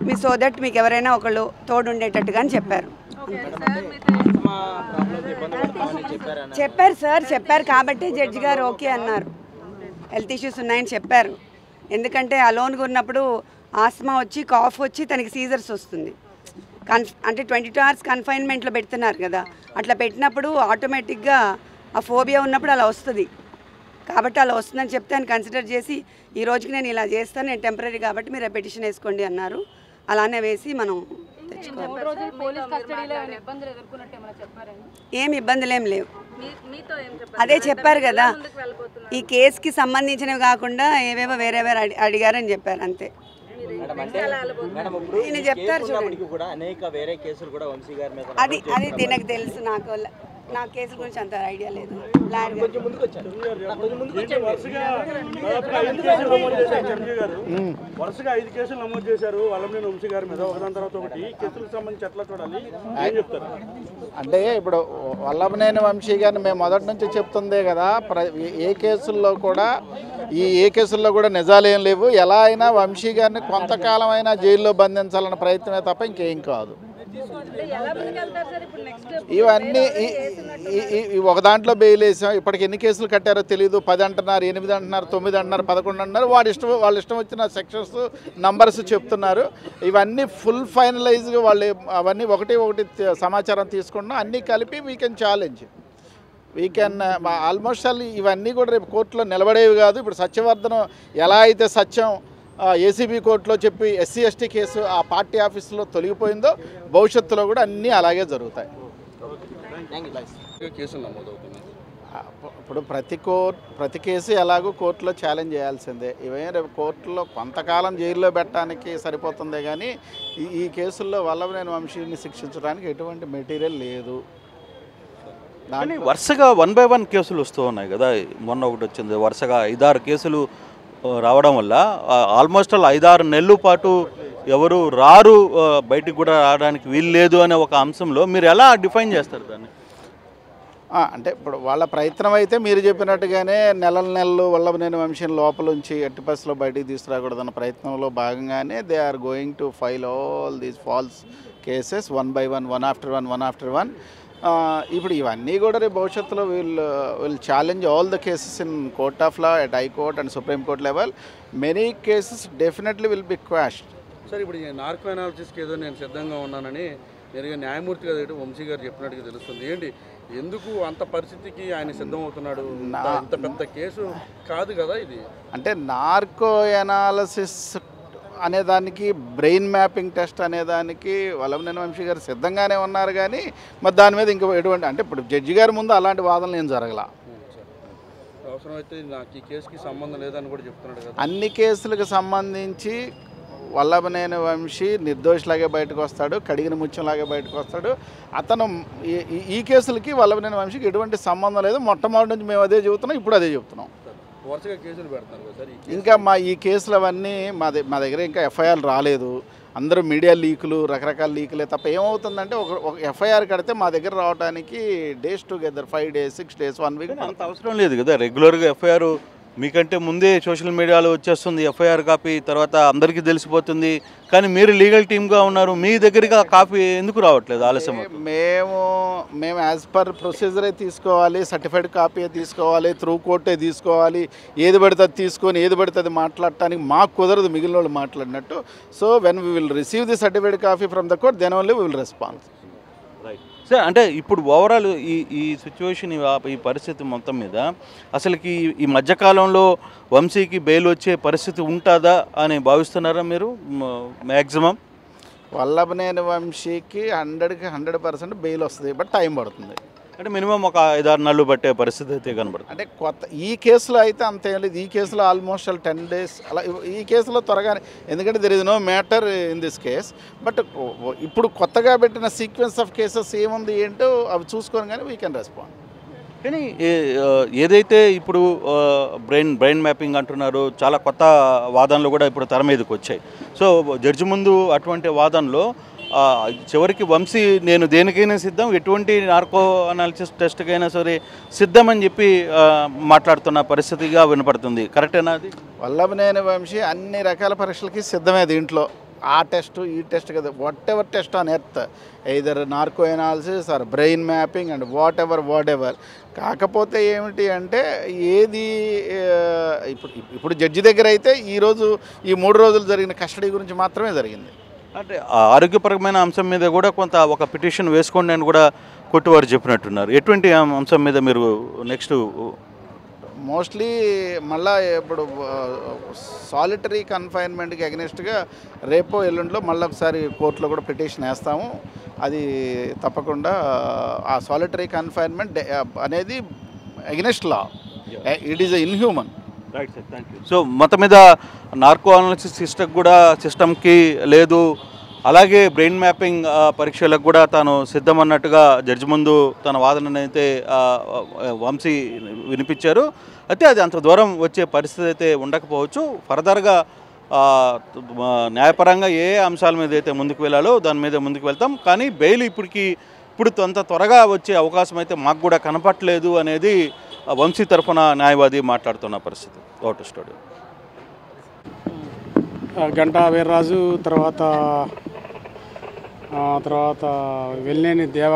Me so that మీకు ఎవరైనా ఒకళ్ళు తోడు ఉండేటట్టుగా అని చెప్పారు. చెప్పారు సార్, చెప్పారు కాబట్టి జడ్జి గారు ఓకే అన్నారు. హెల్త్ ఇష్యూస్ ఉన్నాయని చెప్పారు. ఎందుకంటే అలోన్గా ఉన్నప్పుడు ఆస్మా వచ్చి కాఫ్ వచ్చి తనకి సీజర్స్ వస్తుంది. అంటే 22 hours కన్ఫైన్మెంట్లో పెడుతున్నారు కదా, అట్లా పెట్టినప్పుడు ఆటోమేటిక్గా ఆ ఫోబియా ఉన్నప్పుడు అలా వస్తుంది. కాబట్టి అలా వస్తుందని చెప్తే ఆయన కన్సిడర్ చేసి ఈ రోజుకి నేను ఇలా చేస్తాను, నేను టెంపరీ కాబట్టి మీరు పెటిషన్ వేసుకోండి అన్నారు. అలానే వేసి మనం తెచ్చుకోవాలి. ఏం ఇబ్బందులు ఏం లేవు. అదే చెప్పారు కదా, ఈ కేసుకి సంబంధించినవి కాకుండా ఏవేవో వేరే వేరే అడిగారని చెప్పారు అంతే. నేను చెప్తారు చూడండి, అది అది తినకు తెలుసు. నా కేసు గురించి అంత ఐడియా లేదు. వరుసగా 5 కేసులు నమోదు చేశారు వల్లభనేని వంశీ గారి మీద, ఒకదాని తర్వాత ఒకటి. కేసులకు సంబంధించి ఎట్లా చూడాలి ఏం చెప్తారు? అంటే ఇప్పుడు వల్లభనేని వంశీ గారిని మేము మొదటి నుంచి చెప్తుందే కదా, ఏ కేసుల్లో కూడా నిజాలేం లేవు. ఎలా అయినా వంశీ గారిని కొంతకాలం అయినా జైల్లో బంధించాలన్న ప్రయత్నమే తప్ప ఇంకేం కాదు. ఇవన్నీ ఒక దాంట్లో బెయిల్ వేసాం. ఇప్పటికి ఎన్ని కేసులు కట్టారో తెలియదు. 10 అంటున్నారు, 8 అంటున్నారు, 9 అంటున్నారు, 11 అంటున్నారు. వాళ్ళ ఇష్టం వచ్చిన సెక్షన్స్ నంబర్స్ చెప్తున్నారు. ఇవన్నీ ఫుల్ ఫైనలైజ్గా వాళ్ళు అవన్నీ ఒకటి సమాచారం తీసుకున్నాం. అన్నీ కలిపి we can challenge, we can almost all ఇవన్నీ కూడా రేపు కోర్టులో నిలబడేవి కాదు. ఇప్పుడు సత్యవర్ధనం ఎలా అయితే సత్యం ఏసీబీ కోర్టులో చెప్పి ఎస్సీ ఎస్టీ కేసు ఆ పార్టీ ఆఫీసులో తొలగిపోయిందో, భవిష్యత్తులో కూడా అన్నీ అలాగే జరుగుతాయి. ఇప్పుడు ప్రతి కేసు ఎలాగో కోర్టులో ఛాలెంజ్ చేయాల్సిందే. ఇవే రేపు కోర్టులో కొంతకాలం జైల్లో పెట్టడానికి సరిపోతుందే కానీ ఈ కేసుల్లో వల్లభనేని వంశీని శిక్షించడానికి ఎటువంటి మెటీరియల్ లేదు. వరుసగా 1 by 1 కేసులు వస్తూ ఉన్నాయి కదా. మొన్న ఒకటి వచ్చింది, వరుసగా 5-6 కేసులు రావడం వల్ల ఆల్మోస్ట్ 5-6 నెలల పాటు ఎవరు రారు, బయటికి కూడా రావడానికి వీలు లేదు అనే ఒక అంశంలో మీరు ఎలా డిఫైన్ చేస్తారు దాన్ని? అంటే ఇప్పుడు వాళ్ళ ప్రయత్నం అయితే మీరు చెప్పినట్టుగానే నెలలు వల్లభనేని వంశీని లోపలుంచి ఎట్టి పరిస్థితుల్లో బయటికి తీసుకురాకూడదన్న ప్రయత్నంలో భాగంగానే they are going to file all these false cases 1 by 1, one after one. ఇప్పుడు ఇవన్నీ కూడా రేపు భవిష్యత్తులో will challenge all the cases in court of law, at high court and supreme court level. Many cases definitely will be quashed. Sir, ఇప్పుడు narco అనాలిసిస్కి ఏదో నేను సిద్ధంగా ఉన్నానని నేరుగా న్యాయమూర్తి గారు వంశీ గారు చెప్పినట్టుగా తెలుస్తుంది. ఏంటి, ఎందుకు అంత పరిస్థితికి ఆయన సిద్ధం అవుతున్నాడు? అంత పెద్ద కేసు కాదు కదా ఇది. అంటే నార్కో అనాలిసిస్ అనేదానికి, బ్రెయిన్ మ్యాపింగ్ టెస్ట్ అనేదానికి వల్లభనేని వంశీ గారు సిద్ధంగానే ఉన్నారు. కానీ మరి దాని మీద ఇంకా ఎటువంటి, అంటే ఇప్పుడు జడ్జి గారి ముందు అలాంటి వాదనలు ఏం జరగల. అవసరమైతే నాకు ఈ కేసుకి సంబంధం లేదని కూడా చెప్తున్నాడు కదా. అన్ని కేసులకు సంబంధించి వల్లభనేని వంశీ నిర్దోషిలాగే బయటకు వస్తాడు, కడిగిన ముత్యంలాగే బయటకు వస్తాడు. అతను ఈ కేసులకి వల్లభనేని వంశీకి ఎటువంటి సంబంధం లేదు. మొట్టమొదటి నుంచి మేము అదే చెబుతున్నాం, ఇప్పుడు అదే చెప్తున్నాం. వరుసగా కేసులు పెడతారు కదా సార్. ఇంకా ఈ కేసులు అవన్నీ మా దగ్గర ఇంకా ఎఫ్ఐఆర్ రాలేదు. అందరూ మీడియా లీకులు, రకరకాల లీకులే తప్ప ఏమవుతుందంటే ఒక ఎఫ్ఐఆర్ కడితే మా దగ్గర రావడానికి days together 5 days, 6 days, 1 week. అంత అవసరం లేదు కదా. రెగ్యులర్గా ఎఫ్ఐఆర్ మీకంటే ముందే సోషల్ మీడియాలో వచ్చేస్తుంది ఎఫ్ఐఆర్ కాపీ, తర్వాత అందరికీ తెలిసిపోతుంది. కానీ మీరు లీగల్ టీమ్గా ఉన్నారు, మీ దగ్గరికి ఆ కాపీ ఎందుకు రావట్లేదు ఆలస్యం? మేము యాజ్ పర్ ప్రొసీజరే తీసుకోవాలి, సర్టిఫైడ్ కాపీ తీసుకోవాలి, త్రూ కోర్టే తీసుకోవాలి. ఏది పడితే అది తీసుకొని ఏది పడితే అది మాట్లాడటానికి మాకు కుదరదు మిగిలిన వాళ్ళు మాట్లాడినట్టు. So when we will receive the certified copy from the court, then only we will response. Right sir. అంటే ఇప్పుడు ఓవరాల్ ఈ సిచ్యువేషన్, ఈ పరిస్థితి మొత్తం మీద అసలుకి ఈ మధ్యకాలంలో వంశీకి బెయిల్ వచ్చే పరిస్థితి ఉంటుందా అని భావిస్తున్నారా మీరు? మ్యాక్సిమం వల్లభనేని వంశీకి 100కి 100% బెయిల్ వస్తుంది, బట్ టైం పడుతుంది. అంటే మినిమం ఒక 5-6 నెలలు పట్టే పరిస్థితి అయితే కనబడుతుంది. అంటే ఈ కేసులో అయితే అంతేం లేదు. ఈ కేసులో ఆల్మోస్ట్ 10 days అలా. ఈ కేసులో త్వరగానే, ఎందుకంటే there is no matter in this case. But ఇప్పుడు కొత్తగా పెట్టిన సీక్వెన్స్ ఆఫ్ కేసెస్ ఏముంది ఏంటో అవి చూసుకొని కానీ వీ కెన్ రెస్పాండ్. కానీ ఏదైతే ఇప్పుడు బ్రెయిన్ మ్యాపింగ్ అంటున్నారు, చాలా కొత్త వాదనలు కూడా ఇప్పుడు తెర మీదకి వచ్చాయి. సో జడ్జి ముందు అటువంటి వాదనలో చివరికి వంశీ నేను దేనికైనా సిద్ధం, ఎటువంటి నార్కో అనాలిసిస్ టెస్ట్కైనా సరే సిద్ధమని చెప్పి మాట్లాడుతున్న పరిస్థితిగా వినపడుతుంది. కరెక్టేనా అది? వల్లభనేని వంశీ అన్ని రకాల పరీక్షలకి సిద్ధమే. దీంట్లో ఆ టెస్ట్ ఈ టెస్ట్ కదా, whatever test on earth, either narco analysis or brain mapping and whatever. కాకపోతే ఏమిటి అంటే ఏది ఇప్పుడు జడ్జి దగ్గర అయితే ఈరోజు ఈ 3 రోజులు జరిగిన కస్టడీ గురించి మాత్రమే జరిగింది. అంటే ఆరోగ్యపరమైన అంశం మీద కూడా కొంత ఒక పిటిషన్ వేసుకోండి అని కూడా కొట్టువారు చెప్పినట్టున్నారు. ఎటువంటి అంశం మీద మీరు నెక్స్ట్? మోస్ట్లీ మళ్ళా ఇప్పుడు సాలిటరీ కన్ఫైన్మెంట్కి అగెనిస్ట్గా రేపో ఎల్లుండిలో మళ్ళీ ఒకసారి కోర్టులో కూడా పిటిషన్ వేస్తాము. అది తప్పకుండా ఆ సాలిటరీ కన్ఫైన్మెంట్ అనేది against law, it is inhuman. Right sir, thank you. So మొత్తం మీద నార్కో అనాలిసిస్ సిస్టమ్కి లేదు, అలాగే బ్రెయిన్ మ్యాపింగ్ పరీక్షలకు కూడా తాను సిద్ధమన్నట్టుగా జడ్జి ముందు తన వాదనను అయితే వంశీ వినిపించారు. అయితే అది అంత దూరం వచ్చే పరిస్థితి అయితే ఉండకపోవచ్చు. ఫర్దర్గా న్యాయపరంగా ఏ అంశాల మీద అయితే ముందుకు వెళ్ళాలో దాని మీద ముందుకు వెళ్తాం. కానీ బెయిల్ ఇప్పుడు అంత త్వరగా వచ్చే అవకాశం అయితే మాకు కూడా కనపట్లేదు అనేది వంశీ తరఫున న్యాయవాది మాట్లాడుతున్న పరిస్థితి. Out studio. గంటా వీర్రాజు, తర్వాత వెల్లేని దేవ,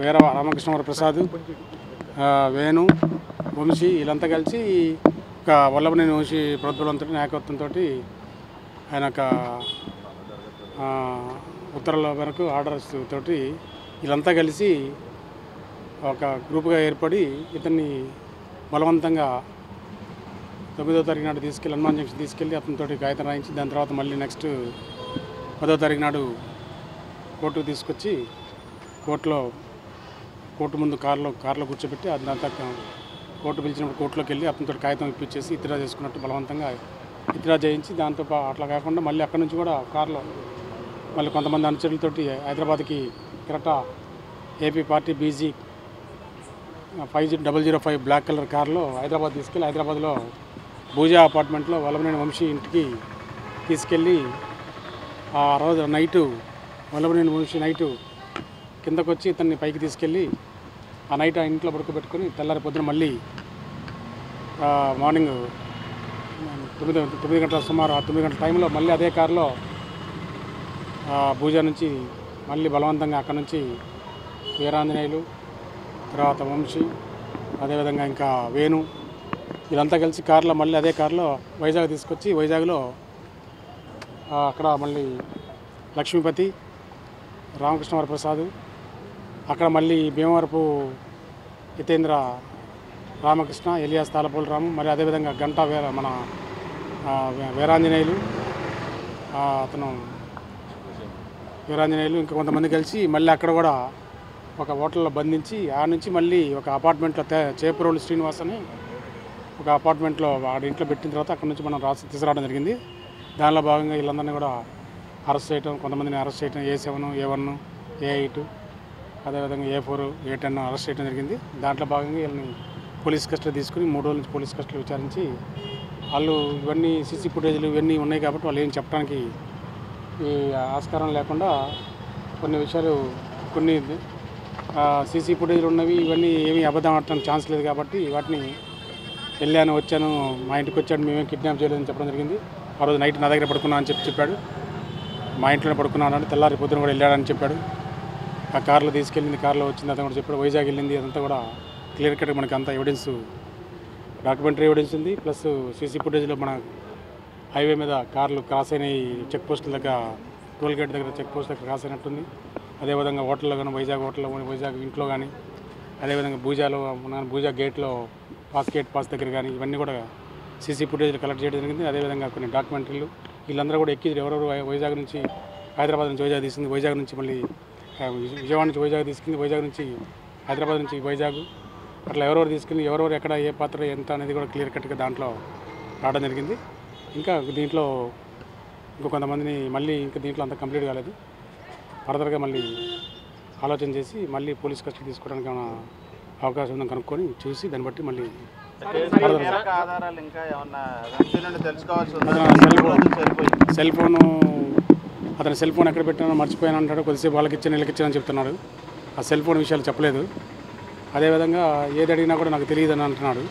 వీర రామకృష్ణ ప్రసాద్, వేణు, వంశీ వీళ్ళంతా కలిసి ఒక వల్లభనేని వంశీ ప్రోద్బలంతో నాయకత్వంతో ఆయన ఒక ఉత్తర్వుల మేరకు ఆర్డర్స్ తోటి వీళ్ళంతా కలిసి ఒక గ్రూప్గా ఏర్పడి ఇతన్ని బలవంతంగా 9వ తారీఖు నాడు తీసుకెళ్ళి హనుమాన్ జంక్షన్ తీసుకెళ్ళి అతనితోటి కాగితం రాయించి దాని తర్వాత మళ్ళీ నెక్స్ట్ 10వ తారీఖు నాడు కోర్టుకు తీసుకొచ్చి కోర్టు ముందు కారులో కూర్చోబెట్టి అదంతా కోర్టు పిలిచినప్పుడు కోర్టులోకి వెళ్ళి అతనితో కాగితం ఇప్పించేసి ఇతిరా చేసుకున్నట్టు బలవంతంగా ఇతిరా చేయించి దాంతో అట్లా కాకుండా మళ్ళీ అక్కడి నుంచి కూడా కారులో మళ్ళీ కొంతమంది అనుచరులతోటి హైదరాబాద్కి కరెక్టా AP party BG 5005 black colour కారులో హైదరాబాద్ తీసుకెళ్ళి హైదరాబాద్లో భూజా అపార్ట్మెంట్లో వల్లభనేని వంశీ ఇంటికి తీసుకెళ్ళి ఆ రోజు నైటు వల్లభనేని వంశీ నైటు కిందకు వచ్చి ఇతన్ని పైకి తీసుకెళ్ళి ఆ నైట్ ఆ ఇంట్లో పడుకోబెట్టుకొని తెల్లారి పొద్దున మళ్ళీ మార్నింగ్ 9 గంటల సుమారు ఆ 9 గంటల టైంలో మళ్ళీ అదే కారులో భూజా నుంచి మళ్ళీ బలవంతంగా అక్కడ నుంచి వీరాంజనేయులు, తర్వాత వంశీ, అదేవిధంగా ఇంకా వేణు వీళ్ళంతా కలిసి కారులో మళ్ళీ అదే కారులో వైజాగ్ తీసుకొచ్చి వైజాగ్లో అక్కడ మళ్ళీ లక్ష్మీపతి, రామకృష్ణ ప్రసాద్, అక్కడ మళ్ళీ భీమవరపు హితేంద్ర రామకృష్ణ, ఎలియాస్ తాళపూడి రాము, మరి అదేవిధంగా గంటా మన వీరాంజనేయులు, అతను వీరాంజనేయులు ఇంకా కొంతమంది కలిసి మళ్ళీ అక్కడ కూడా ఒక హోటల్లో బంధించి ఆ నుంచి మళ్ళీ ఒక అపార్ట్మెంట్లో చేపురోలు శ్రీనివాస్ అని ఒక అపార్ట్మెంట్లో వాడి ఇంట్లో పెట్టిన తర్వాత అక్కడ నుంచి మనం తీసుకురావడం జరిగింది. దానిలో భాగంగా వీళ్ళందరినీ కూడా అరెస్ట్ చేయడం, కొంతమందిని అరెస్ట్ చేయడం, A7, A1, A8, అదేవిధంగా A4, A10 అరెస్ట్ చేయడం జరిగింది. దాంట్లో భాగంగా వీళ్ళని పోలీస్ కస్టడీ తీసుకుని 3 రోజుల నుంచి పోలీస్ కస్టడీ విచారించి వాళ్ళు ఇవన్నీ సీసీ ఫుటేజ్లు ఇవన్నీ ఉన్నాయి కాబట్టి వాళ్ళు ఏం చెప్పడానికి ఈ ఆస్కారం లేకుండా కొన్ని విషయాలు కొన్ని సీసీ ఫుటేజ్లు ఉన్నవి ఇవన్నీ ఏమీ అబద్ధం ఆడటానికి ఛాన్స్ లేదు కాబట్టి వాటిని వెళ్ళాను వచ్చాను మా ఇంటికి వచ్చాడు మేమేం కిడ్నాప్ చేయలేదని చెప్పడం జరిగింది. ఆ రోజు నైట్ నా దగ్గర పడుకున్నా అని చెప్పాడు. మా ఇంట్లోనే పడుకున్నాను, తెల్లారి పొద్దున కూడా వెళ్ళాడని చెప్పాడు. ఆ కార్లో తీసుకెళ్ళింది, కార్లో వచ్చింది అతను కూడా చెప్పాడు. వైజాగ్ వెళ్ళింది, అదంతా కూడా క్లియర్ కట్ మనకి అంతా ఎవిడెన్స్, డాక్యుమెంటరీ ఎవిడెన్స్ ఉంది. ప్లస్ సీసీ ఫుటేజ్లో మన హైవే మీద కార్లు క్రాస్ అయినాయి, చెక్ పోస్టుల దగ్గర టోల్ గేట్ దగ్గర చెక్ పోస్ట్ దగ్గర క్రాస్ అయినట్టుంది. అదేవిధంగా హోటల్లో కానీ వైజాగ్ ఇంట్లో కానీ, అదేవిధంగా భూజా గేట్లో పాస్ దగ్గర కానీ ఇవన్నీ కూడా సీసీ ఫుటేజ్లు కలెక్ట్ చేయడం జరిగింది. అదేవిధంగా కొన్ని డాక్యుమెంటరీలు వీళ్ళందరూ కూడా ఎక్కి ఎవరెవరు వైజాగ్ నుంచి హైదరాబాద్ నుంచి వైజాగ్ తీసుకుంది, వైజాగ్ నుంచి మళ్ళీ విజయవాడ నుంచి వైజాగ్ తీసుకుంది, వైజాగ్ నుంచి హైదరాబాద్ నుంచి వైజాగ్, అట్లా ఎవరెవరు తీసుకుని ఎవరెవరు ఎక్కడ ఏ పాత్ర ఎంత అనేది కూడా క్లియర్ కట్గా దాంట్లో రావడం జరిగింది. ఇంకా దీంట్లో కొంతమందిని మళ్ళీ ఇంకా దీంట్లో అంత కంప్లీట్ కాలేదు. ఫర్దర్గా మళ్ళీ ఆలోచన చేసి మళ్ళీ పోలీస్ కస్టడీ తీసుకోవడానికి ఏమైనా అవకాశం ఉందని కనుక్కొని చూసి దాన్ని బట్టి మళ్ళీ అతని సెల్ ఫోన్ ఎక్కడ పెట్టానో మర్చిపోయాను అంటాడు. కొద్దిసేపు వాళ్ళకి ఇచ్చానని చెప్తున్నాడు. ఆ సెల్ ఫోన్ విషయాలు చెప్పలేదు. అదేవిధంగా ఏది అడిగినా కూడా నాకు తెలియదని అంటున్నాడు.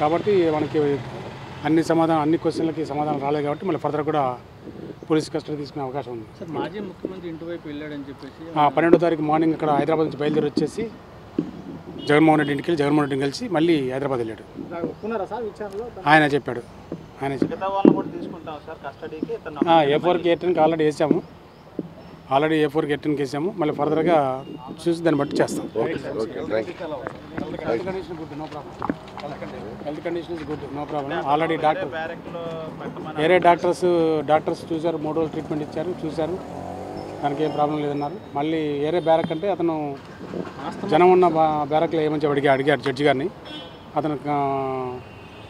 కాబట్టి మనకి అన్ని క్వశ్చన్లకి సమాధానం రాలేదు కాబట్టి మళ్ళీ ఫర్దర్ కూడా పోలీస్ కస్టడీ తీసుకునే అవకాశం ఉంది. మాజీ ముఖ్యమంత్రి ఇంటి వైపు వెళ్ళాడని చెప్పేసి 12వ తారీఖు మార్నింగ్ ఇక్కడ హైదరాబాద్ నుంచి బయలుదేరి వచ్చేసి జగన్మోహన్ రెడ్డి ఇంటికి వెళ్ళి జగన్మోహన్ రెడ్డిని కలిసి మళ్ళీ హైదరాబాద్ వెళ్ళాడు. ఆయన చెప్పాడు. A4కి A10కి ఆల్రెడీ వేసాము. A4కి A10కి వేసాము. మళ్ళీ ఫర్దర్గా చూసి దాన్ని బట్టి చేస్తాం. Health condition is good, no problem. Already వేరే డాక్టర్స్ చూశారు, 3 రోజులు ట్రీట్మెంట్ ఇచ్చారు, చూశారు, దానికి ఏం ప్రాబ్లం లేదన్నారు. మళ్ళీ వేరే బ్యారక్ అంటే అతను జనం ఉన్న బ్యారక్లో ఏమని చెప్పి అడిగాడు జడ్జి గారిని. అతను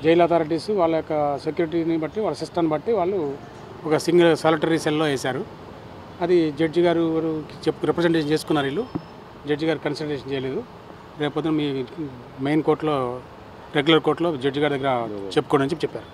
జైలు అథారిటీస్ వాళ్ళ యొక్క సెక్యూరిటీని బట్టి వాళ్ళ సిస్టమ్ని బట్టి వాళ్ళు ఒక సింగిల్ సాలిటరీ సెల్లో వేశారు. అది జడ్జి గారు రిప్రజెంటేషన్ చేసుకున్నారు. వీళ్ళు జడ్జి గారు కన్సల్టేషన్ చేయలేదు. రేపొద్దున మీ మెయిన్ కోర్టులో రెగ్యులర్ కోర్టులో జడ్జి గారి దగ్గర చెప్పుకోండి అని చెప్పారు.